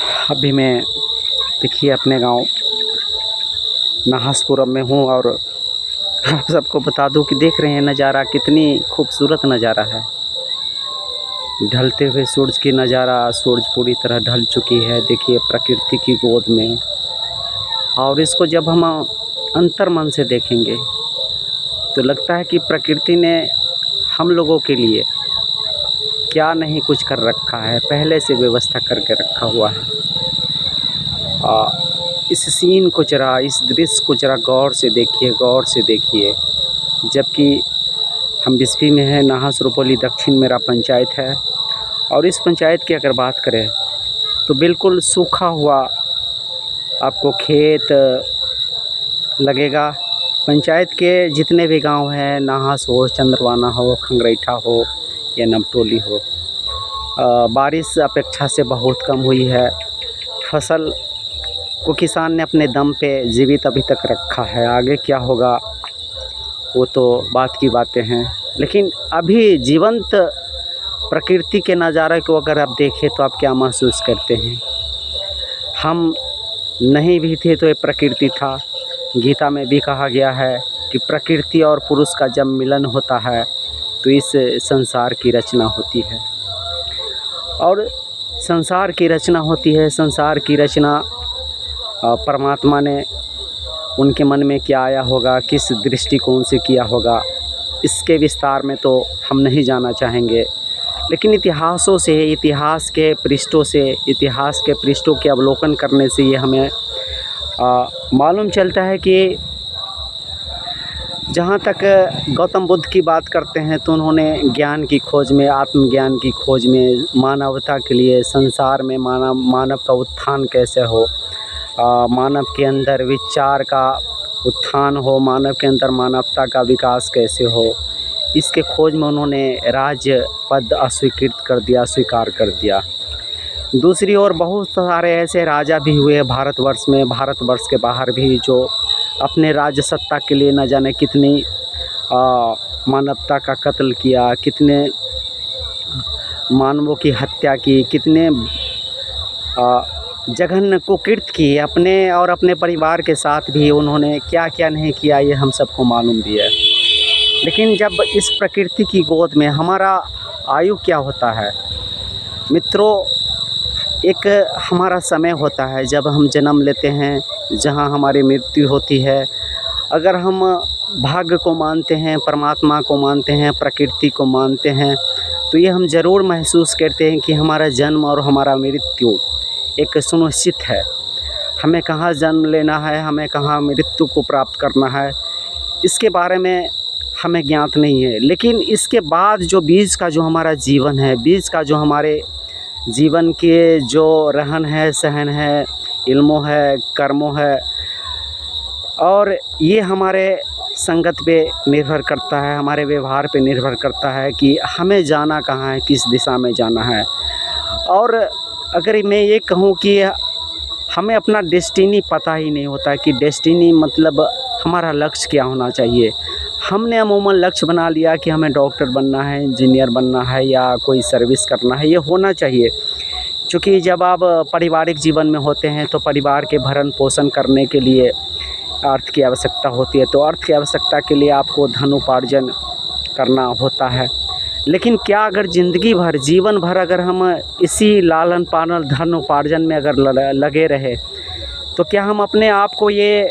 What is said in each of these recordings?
अभी मैं देखिए अपने गांव नाहसपुरम में हूँ और आप सबको बता दूं कि देख रहे हैं नज़ारा, कितनी खूबसूरत नज़ारा है। ढलते हुए सूरज की नज़ारा, सूरज पूरी तरह ढल चुकी है देखिए प्रकृति की गोद में। और इसको जब हम अंतर्मन से देखेंगे तो लगता है कि प्रकृति ने हम लोगों के लिए क्या नहीं कुछ कर रखा है, पहले से व्यवस्था करके रखा हुआ है। इस सीन को जरा, इस दृश्य को जरा गौर से देखिए, गौर से देखिए। जबकि हम बिस्फी में हैं, नाहस रुपौली दक्षिण मेरा पंचायत है। और इस पंचायत की अगर बात करें तो बिल्कुल सूखा हुआ आपको खेत लगेगा। पंचायत के जितने भी गांव हैं, नाहस हो, चंद्रवाना हो, खंगरैठा हो या नमटोली हो, बारिश अपेक्षा से बहुत कम हुई है। फसल को किसान ने अपने दम पे जीवित अभी तक रखा है, आगे क्या होगा वो तो बात की बातें हैं। लेकिन अभी जीवंत प्रकृति के नज़ारे को अगर आप देखें तो आप क्या महसूस करते हैं? हम नहीं भी थे तो ये प्रकृति था। गीता में भी कहा गया है कि प्रकृति और पुरुष का जब मिलन होता है तो इस संसार की रचना होती है। और संसार की रचना होती है, संसार की रचना परमात्मा ने उनके मन में क्या आया होगा, किस दृष्टिकोण से किया होगा, इसके विस्तार में तो हम नहीं जाना चाहेंगे। लेकिन इतिहासों से, इतिहास के पृष्ठों के अवलोकन करने से ये हमें मालूम चलता है कि जहाँ तक गौतम बुद्ध की बात करते हैं तो उन्होंने ज्ञान की खोज में, आत्मज्ञान की खोज में, मानवता के लिए, संसार में मानव का उत्थान कैसे हो, मानव के अंदर विचार का उत्थान हो, मानव के अंदर मानवता का विकास कैसे हो, इसके खोज में उन्होंने राज्य पद स्वीकार कर दिया। दूसरी ओर बहुत सारे ऐसे राजा भी हुए भारतवर्ष में, भारतवर्ष के बाहर भी, जो अपने राज्य सत्ता के लिए न जाने कितनी मानवता का कत्ल किया, कितने मानवों की हत्या की, कितने जघन्य कुकृत्य की, अपने और अपने परिवार के साथ भी उन्होंने क्या क्या नहीं किया, ये हम सबको मालूम भी है। लेकिन जब इस प्रकृति की गोद में हमारा आयु क्या होता है मित्रों, एक हमारा समय होता है जब हम जन्म लेते हैं, जहां हमारी मृत्यु होती है। अगर हम भाग्य को मानते हैं, परमात्मा को मानते हैं, प्रकृति को मानते हैं, तो ये हम ज़रूर महसूस करते हैं कि हमारा जन्म और हमारा मृत्यु एक सुनिश्चित है। हमें कहाँ जन्म लेना है, हमें कहाँ मृत्यु को प्राप्त करना है, इसके बारे में हमें ज्ञात नहीं है। लेकिन इसके बाद जो बीच का जो हमारा जीवन है, बीच का जो हमारे जीवन के जो रहन है, सहन है, इल्मों है, कर्मों है, और ये हमारे संगत पे निर्भर करता है, हमारे व्यवहार पे निर्भर करता है कि हमें जाना कहाँ है, किस दिशा में जाना है। और अगर मैं ये कहूँ कि हमें अपना डेस्टिनी पता ही नहीं होता कि डेस्टिनी मतलब हमारा लक्ष्य क्या होना चाहिए। हमने अमूमन लक्ष्य बना लिया कि हमें डॉक्टर बनना है, इंजीनियर बनना है या कोई सर्विस करना है, ये होना चाहिए। क्योंकि जब आप पारिवारिक जीवन में होते हैं तो परिवार के भरण पोषण करने के लिए अर्थ की आवश्यकता होती है, तो अर्थ की आवश्यकता के लिए आपको धन उपार्जन करना होता है। लेकिन क्या अगर ज़िंदगी भर, जीवन भर अगर हम इसी लालन पालन धन उपार्जन में अगर लगे रहे तो क्या हम अपने आप को ये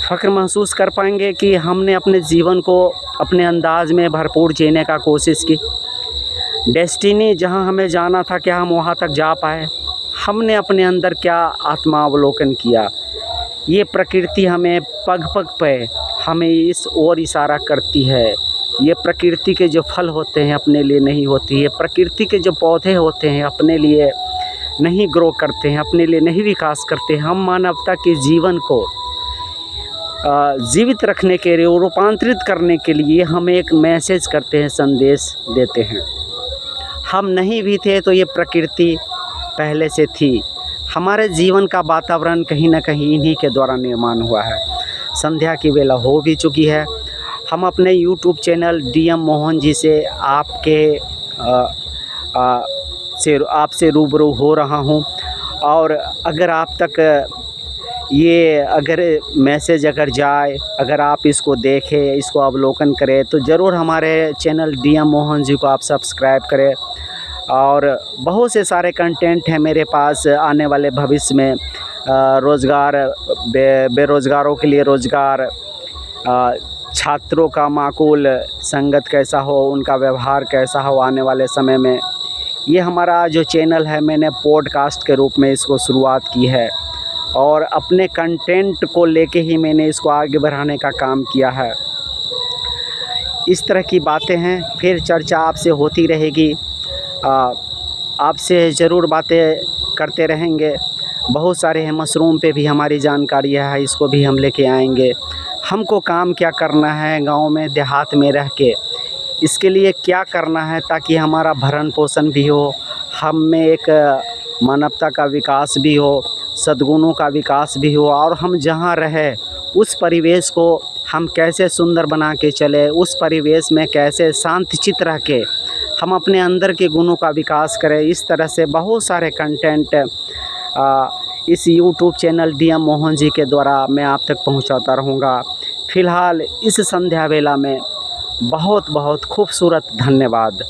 फ़ख्र महसूस कर पाएंगे कि हमने अपने जीवन को अपने अंदाज में भरपूर जीने का कोशिश की? डेस्टिनी जहां हमें जाना था, क्या हम वहां तक जा पाए? हमने अपने अंदर क्या आत्मावलोकन किया? ये प्रकृति हमें पग पग पे हमें इस ओर इशारा करती है। ये प्रकृति के जो फल होते हैं अपने लिए नहीं होती है, प्रकृति के जो पौधे होते हैं अपने लिए नहीं ग्रो करते हैं, अपने लिए नहीं विकास करते हैं। हम मानवता के जीवन को जीवित रखने के लिए, रूपांतरित करने के लिए हम एक मैसेज करते हैं, संदेश देते हैं। हम नहीं भी थे तो ये प्रकृति पहले से थी। हमारे जीवन का वातावरण कहीं ना कहीं इन्हीं के द्वारा निर्माण हुआ है। संध्या की वेला हो भी चुकी है। हम अपने YouTube channel DM Mohan ji से आपसे रूबरू हो रहा हूँ। और अगर आप तक ये अगर मैसेज अगर जाए, अगर आप इसको देखें, इसको अवलोकन करें, तो ज़रूर हमारे चैनल DM मोहन जी को आप सब्सक्राइब करें। और बहुत से सारे कंटेंट हैं मेरे पास आने वाले भविष्य में, रोज़गार, बेरोज़गारों के लिए रोज़गार, छात्रों का माकूल संगत कैसा हो, उनका व्यवहार कैसा हो आने वाले समय में। ये हमारा जो चैनल है, मैंने पॉडकास्ट के रूप में इसको शुरुआत की है और अपने कंटेंट को लेके ही मैंने इसको आगे बढ़ाने का काम किया है। इस तरह की बातें हैं, फिर चर्चा आपसे होती रहेगी, आपसे ज़रूर बातें करते रहेंगे। बहुत सारे हैं, मशरूम पे भी हमारी जानकारी है, इसको भी हम लेके आएंगे। हमको काम क्या करना है गांव में, देहात में रह के, इसके लिए क्या करना है ताकि हमारा भरण पोषण भी हो, हम में एक मानवता का विकास भी हो, सद्गुणों का विकास भी हो, और हम जहाँ रहें उस परिवेश को हम कैसे सुंदर बना के चले, उस परिवेश में कैसे शांतचित्त रह के हम अपने अंदर के गुणों का विकास करें। इस तरह से बहुत सारे कंटेंट इस YouTube channel DM Mohan ji के द्वारा मैं आप तक पहुंचाता रहूँगा। फ़िलहाल इस संध्या वेला में बहुत बहुत खूबसूरत धन्यवाद।